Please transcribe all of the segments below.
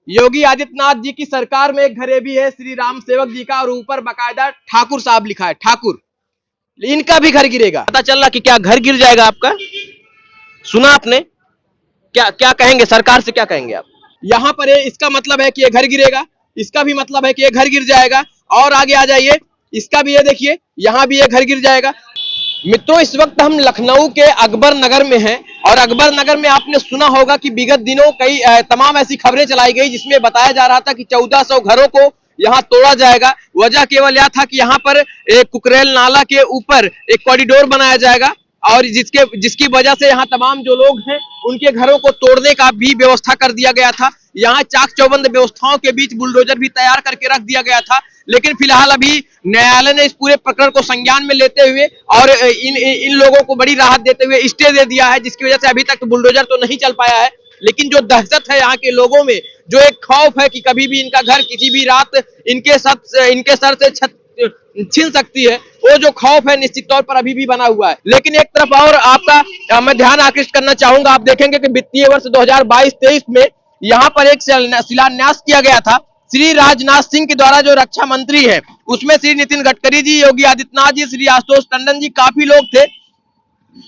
योगी आदित्यनाथ जी की सरकार में एक घर भी है श्री राम सेवक जी का, और ऊपर बाकायदा ठाकुर साहब लिखा है, ठाकुर। इनका भी घर गिरेगा। पता चल रहा कि क्या घर गिर जाएगा आपका? सुना आपने? क्या क्या कहेंगे, सरकार से क्या कहेंगे आप? यहाँ पर इसका मतलब है कि ये घर गिरेगा, इसका भी मतलब है कि ये घर गिर जाएगा। और आगे आ जाइए, इसका भी ये देखिए, यहाँ भी ये घर गिर जाएगा। मित्रों, इस वक्त हम लखनऊ के अकबर नगर में हैं, और अकबर नगर में आपने सुना होगा कि विगत दिनों कई तमाम ऐसी खबरें चलाई गई जिसमें बताया जा रहा था कि 1400 घरों को यहाँ तोड़ा जाएगा। वजह केवल यह था कि यहाँ पर एक कुकरेल नाला के ऊपर एक कॉरिडोर बनाया जाएगा, और जिसकी वजह से यहाँ तमाम जो लोग हैं उनके घरों को तोड़ने का भी व्यवस्था कर दिया गया था। यहाँ चाक चौबंद व्यवस्थाओं के बीच बुलडोजर भी तैयार करके रख दिया गया था। लेकिन फिलहाल अभी न्यायालय ने इस पूरे प्रकरण को संज्ञान में लेते हुए और इन लोगों को बड़ी राहत देते हुए स्टे दे दिया है, जिसकी वजह से अभी तक बुलडोजर तो नहीं चल पाया है। लेकिन जो दहशत है यहाँ के लोगों में, जो एक खौफ है कि कभी भी इनका घर किसी भी रात इनके सर से छत छीन सकती है, वो जो खौफ है निश्चित तौर पर अभी भी बना हुआ है। लेकिन एक तरफ और आपका मैं ध्यान आकृष्ट करना चाहूंगा, आप देखेंगे कि वित्तीय वर्ष 2022-23 में यहाँ पर एक शिलान्यास किया गया था श्री राजनाथ सिंह के द्वारा, जो रक्षा मंत्री है, उसमें श्री नितिन गडकरी जी, योगी आदित्यनाथ जी, श्री आशुतोष टंडन जी, काफी लोग थे।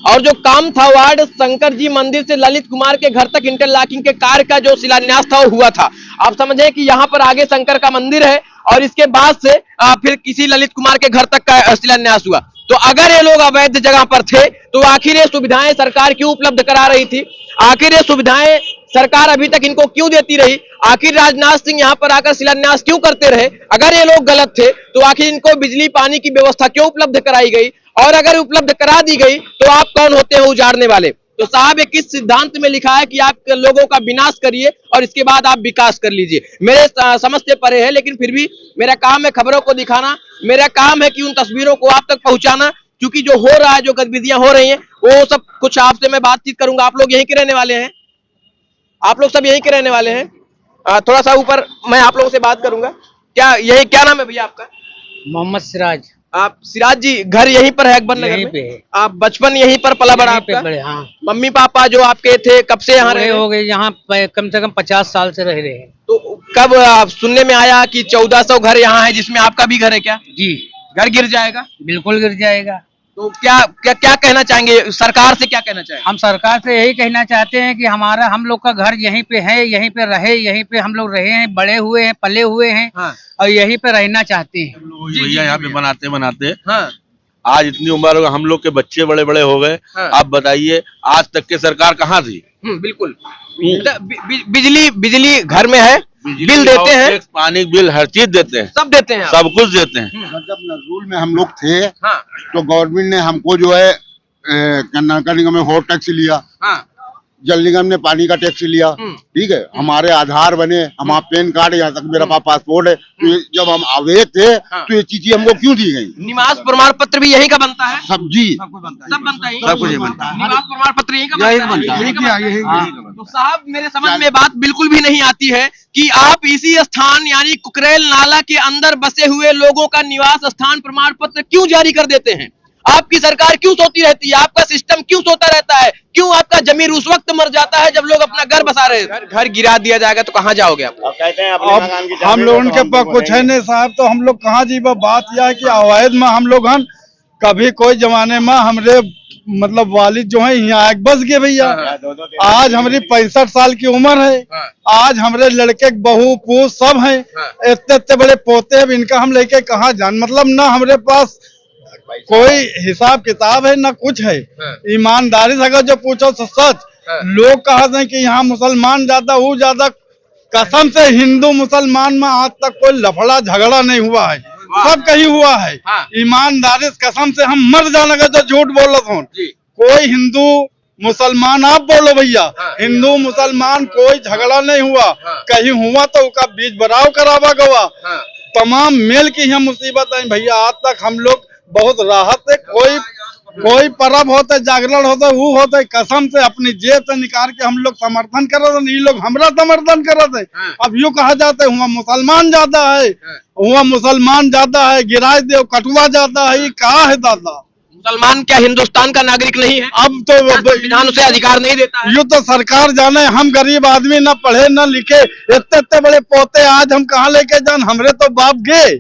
और जो काम था वार्ड शंकर जी मंदिर से ललित कुमार के घर तक इंटरलॉकिंग के कार्य का जो शिलान्यास था वो हुआ था। आप समझे कि यहाँ पर आगे शंकर का मंदिर है और इसके बाद से फिर किसी ललित कुमार के घर तक का शिलान्यास हुआ। तो अगर ये लोग अवैध जगह पर थे तो आखिर ये सुविधाएं सरकार क्यों उपलब्ध करा रही थी? आखिर ये सुविधाएं सरकार अभी तक इनको क्यों देती रही? आखिर राजनाथ सिंह यहाँ पर आकर शिलान्यास क्यों करते रहे? अगर ये लोग गलत थे तो आखिर इनको बिजली पानी की व्यवस्था क्यों उपलब्ध कराई गई? और अगर उपलब्ध करा दी गई तो आप कौन होते हैं उजाड़ने वाले? तो साहब, एक किस सिद्धांत में लिखा है कि आप लोगों का विनाश करिए और इसके बाद आप विकास कर लीजिए? मेरे समझ से परे है, लेकिन फिर भी मेरा काम है खबरों को दिखाना, मेरा काम है कि उन तस्वीरों को आप तक पहुंचाना, क्योंकि जो हो रहा है, जो गतिविधियां हो रही हैं, वो सब कुछ आपसे मैं बातचीत करूंगा। आप लोग यहीं के रहने वाले हैं? आप लोग सब यहीं के रहने वाले हैं? थोड़ा सा ऊपर मैं आप लोगों से बात करूंगा। क्या नाम है भैया आपका? मोहम्मद सिराज। आप सिराज जी, घर यहीं पर है अकबर नगर में? पे है। आप बचपन यहीं पर पला बड़ा आपका? हाँ। मम्मी पापा जो आपके थे कब से यहाँ रहे? हो गए यहाँ कम से कम 50 साल से रह रहे हैं। तो कब सुनने में आया कि 1400 घर यहाँ है, जिसमें आपका भी घर है क्या? जी। घर गिर जाएगा? बिल्कुल गिर जाएगा। तो क्या कहना चाहेंगे, सरकार से क्या कहना चाहेंगे? हम सरकार से यही कहना चाहते हैं कि हम लोग का घर यहीं पे है, यहीं पे रहे, यहीं पे हम लोग रहे हैं, बड़े हुए हैं, पले हुए हैं। हाँ। और यहीं पे रहना चाहते हैं। भैया यहाँ पे बनाते हाँ। आज इतनी उम्र हो गई, हम लोग के बच्चे बड़े बड़े हो गए। हाँ। आप बताइए आज तक के सरकार कहाँ थी? बिल्कुल। बिजली घर में है, बिल देते हैं, पानी बिल हर चीज देते हैं, सब देते हैं, सब कुछ देते हैं। जब नजरुल में हम लोग थे, हाँ, तो गवर्नमेंट ने हमको जो है नगर निगम में होर टैक्स लिया, हाँ, जल निगम ने पानी का टैक्स लिया, ठीक है, हमारे आधार बने, हमारा पैन कार्ड, यहाँ तक मेरा पास पासपोर्ट है। तो जब हम अवैध थे, हाँ, तो ये चीजें हमको क्यों दी गई? निवास प्रमाण पत्र भी यहीं का बनता है? सब जी, सब बनता है, सब कुछ बनता है। निवास प्रमाण पत्र यहीं का बनता है। तो साहब, मेरे समझ में बात बिल्कुल भी नहीं आती है कि आप इसी स्थान यानी कुकरेल नाला के अंदर बसे हुए लोगों का निवास स्थान प्रमाण पत्र क्यों जारी कर देते हैं? आपकी सरकार क्यों सोती रहती है? आपका सिस्टम क्यों सोता रहता है? क्यों आपका जमीर उस वक्त मर जाता है जब लोग अपना घर बसा रहे हैं? घर गिरा दिया जाएगा तो कहाँ जाओगे आप? अब हम लोगों के पास कुछ है नहीं साहब, तो हम लोग कहाँ जी? बात यह है कि अवैध में हम लोग कभी कोई जमाने में हमरे मतलब वालिद जो है यहाँ बस गए भैया। आज हमारी 65 साल की उम्र है, आज हमारे लड़के बहू पूत सब हैं, इतने बड़े पोते हैं, इनका हम लेके कहाँ जान? मतलब ना हमारे पास कोई हिसाब किताब है ना कुछ है। ईमानदारी से अगर जो पूछो तो सच, लोग कहते हैं कि यहाँ मुसलमान ज्यादा, वो ज्यादा। कसम से हिंदू मुसलमान में आज तक कोई लफड़ा झगड़ा नहीं हुआ है, सब कहीं हुआ है। ईमानदारी कसम से हम मर जाने का जो झूठ बोल रहा हूँ। कोई हिंदू मुसलमान, आप बोलो भैया, हिंदू मुसलमान कोई झगड़ा नहीं हुआ। कहीं हुआ तो उसका बीच बराव करावा गवा। तमाम मेल की यहाँ मुसीबत है भैया। आज तक हम लोग बहुत राहत है। कोई पर्व होता है, जागरण होता है, वो होता है, कसम से अपनी जेब से निकाल के हम लोग समर्थन कर रहे थे, ये लोग हमारा समर्थन कर रहे थे। अब यूँ कहा जाता है हुआ मुसलमान ज्यादा है, हुआ मुसलमान ज्यादा है, गिराए दे कटवा जाता है, ये कहा है दादा? मुसलमान क्या हिंदुस्तान का नागरिक नहीं है? अब तो संविधान उसे अधिकार नहीं देता है? यूँ तो सरकार जाने, हम गरीब आदमी न पढ़े न लिखे, इतने इतने बड़े पोते आज हम कहाँ लेके जान, हमरे तो बाप गए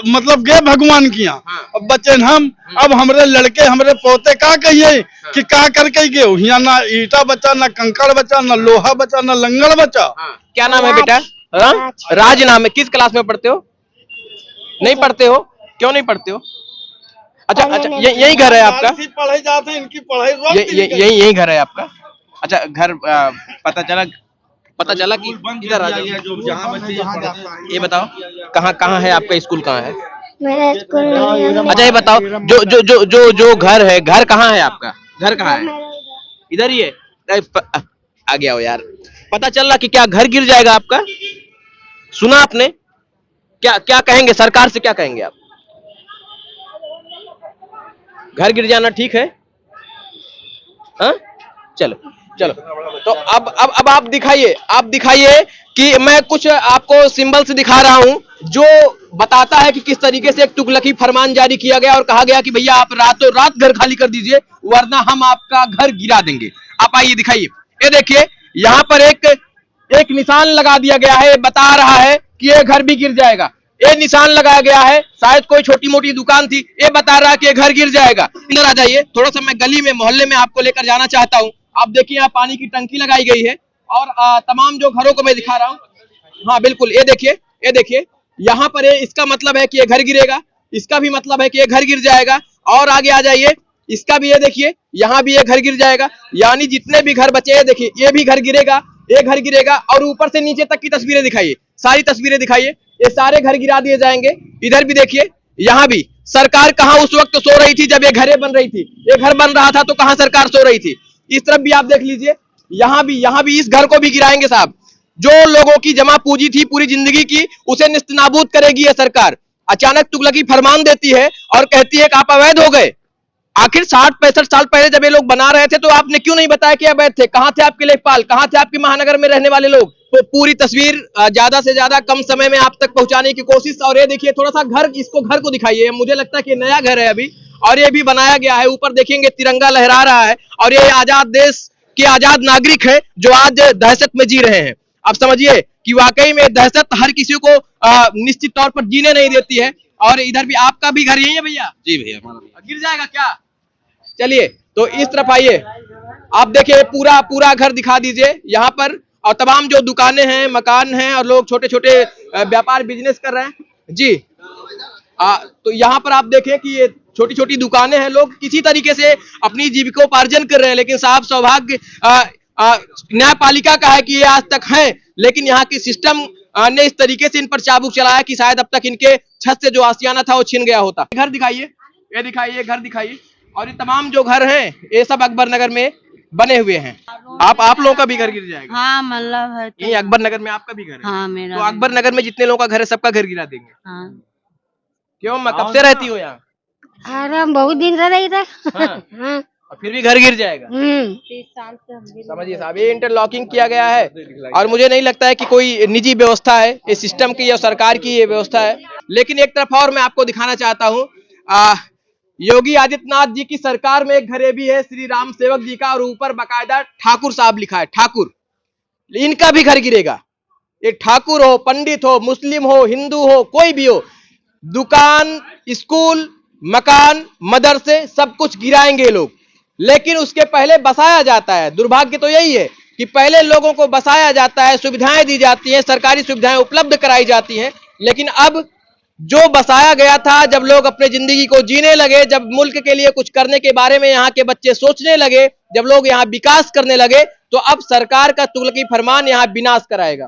मतलब गए भगवान की यहाँ, अब बचे हम, अब हमरे लड़के हमरे पोते का कहिए कि का करके गए, यहाँ ना ईटा बचा, ना कंकड़ बचा, ना लोहा बचा, ना लंगड़ बचा। क्या नाम है बेटा? राज नाम है। किस क्लास में पढ़ते हो? नहीं पढ़ते हो? क्यों नहीं पढ़ते हो? अच्छा अच्छा, यही घर है आपका? पढ़ाई जाते इनकी पढ़ाई यही घर है आपका? अच्छा, घर पता चला कि इधर आ जाओ। ये बताओ कहाँ है आपका स्कूल? कहाँ है मेरा स्कूल? अच्छा ये बताओ, जो घर है, घर कहाँ है आपका? घर कहाँ है? इधर ही है? आ गया हो यार। पता चल रहा कि क्या घर गिर जाएगा आपका? सुना आपने? क्या कहेंगे सरकार से? क्या कहेंगे आप? घर गिर जाना ठीक है? हाँ, चलो तो अब आप दिखाइए कि मैं कुछ आपको सिंबल्स दिखा रहा हूं जो बताता है कि किस तरीके से एक तुगलकी फरमान जारी किया गया और कहा गया कि भैया आप रातों रात घर खाली कर दीजिए वरना हम आपका घर गिरा देंगे। आप आइए दिखाइए। ये देखिए, यहाँ पर एक निशान लगा दिया गया है, बता रहा है कि ये घर भी गिर जाएगा। ये निशान लगाया गया है, शायद कोई छोटी मोटी दुकान थी, ये बता रहा है कि ये घर गिर जाएगा। इधर आ जाइए, थोड़ा सा मैं गली में मोहल्ले में आपको लेकर जाना चाहता हूँ। आप देखिए, यहाँ पानी की टंकी लगाई गई है और तमाम जो घरों को मैं दिखा रहा हूँ। हाँ बिल्कुल, ये देखिए यहाँ पर इसका मतलब है कि ये घर गिरेगा, इसका भी मतलब है कि ये घर गिर जाएगा। और आगे आ जाइए, इसका भी ये देखिए, यहाँ भी ये घर गिर जाएगा। यानी जितने भी घर बचे हैं, देखिए ये भी घर गिरेगा, ये घर गिरेगा। और ऊपर से नीचे तक की तस्वीरें दिखाइए, सारी तस्वीरें दिखाइए, ये सारे घर गिरा दिए जाएंगे। इधर भी देखिए, यहाँ भी सरकार कहाँ उस वक्त सो रही थी जब ये घरें बन रही थी? ये घर बन रहा था तो कहाँ सरकार सो रही थी? इस तरफ भी आप देख लीजिए, यहाँ भी इस घर को भी गिराएंगे साहब। जो लोगों की जमा पूंजी थी पूरी जिंदगी की, उसे निस्तनाबूद करेगी ये सरकार। अचानक तुगलकी फरमान देती है और कहती है कि आप अवैध हो गए। आखिर 60-65 साल पहले जब ये लोग बना रहे थे तो आपने क्यों नहीं बताया कि अवैध थे? कहाँ थे आपके लेखपाल? कहाँ थे आपके महानगर में रहने वाले लोग? तो पूरी तस्वीर ज्यादा से ज्यादा कम समय में आप तक पहुंचाने की कोशिश। और ये देखिए, थोड़ा सा घर को दिखाइए। मुझे लगता है कि नया घर है अभी, और ये भी बनाया गया है। ऊपर देखेंगे तिरंगा लहरा रहा है और ये आजाद देश के आजाद नागरिक है जो आज दहशत में जी रहे हैं। आप समझिए कि वाकई में दहशत हर किसी को निश्चित तौर पर जीने नहीं देती है। और इधर भी आपका भी घर यही है भैया? जी भैया, गिर जाएगा क्या? चलिए तो इस तरफ आइए, आप देखिए पूरा घर दिखा दीजिए यहाँ पर। और तमाम जो दुकानें हैं, मकान हैं और लोग छोटे छोटे व्यापार बिजनेस कर रहे हैं जी। तो यहाँ पर आप देखें कि ये छोटी छोटी दुकानें हैं, लोग किसी तरीके से अपनी जीविकोपार्जन कर रहे हैं। लेकिन साहब, सौभाग्य न्यायपालिका का है कि ये आज तक है, लेकिन यहाँ की सिस्टम ने इस तरीके से इन पर चाबुक चलाया कि शायद अब तक इनके छत से जो आशियाना था वो छिन गया होता। घर दिखाइए, ये दिखाइए, घर दिखाइए। और ये तमाम जो घर हैं ये सब अकबर नगर में बने हुए हैं। आप लोगों का भी घर गिर जाएगा? हाँ, मतलब है ये अकबर नगर में आपका भी घर है? हाँ, मेरा। तो अकबर नगर में जितने लोगों का घर है सबका घर गिरा देंगे? हाँ। क्यों, मैं कब से रहती हूँ यहाँ? अरे हम बहुत दिन से रही थे। हाँ। हाँ। और फिर भी घर गिर जाएगा? 30 साल से हम समझिए साहब, ये इंटरलॉकिंग किया गया है और मुझे नहीं लगता है कि कोई निजी व्यवस्था है, ये सिस्टम की या सरकार की ये व्यवस्था है। लेकिन एक तरफ और मैं आपको दिखाना चाहता हूँ, योगी आदित्यनाथ जी की सरकार में एक घरे भी है श्री राम सेवक जी का, और ऊपर बाकायदा ठाकुर साहब लिखा है, ठाकुर। इनका भी घर गिरेगा। ये ठाकुर हो, पंडित हो, मुस्लिम हो, हिंदू हो, कोई भी हो, दुकान, स्कूल, मकान, मदरसे, सब कुछ गिराएंगे लोग। लेकिन उसके पहले बसाया जाता है। दुर्भाग्य तो यही है कि पहले लोगों को बसाया जाता है, सुविधाएं दी जाती हैं, सरकारी सुविधाएं उपलब्ध कराई जाती हैं। लेकिन अब जो बसाया गया था, जब लोग अपने जिंदगी को जीने लगे, जब मुल्क के लिए कुछ करने के बारे में यहाँ के बच्चे सोचने लगे, जब लोग यहाँ विकास करने लगे, तो अब सरकार का तुगलकी फरमान यहाँ विनाश कराएगा।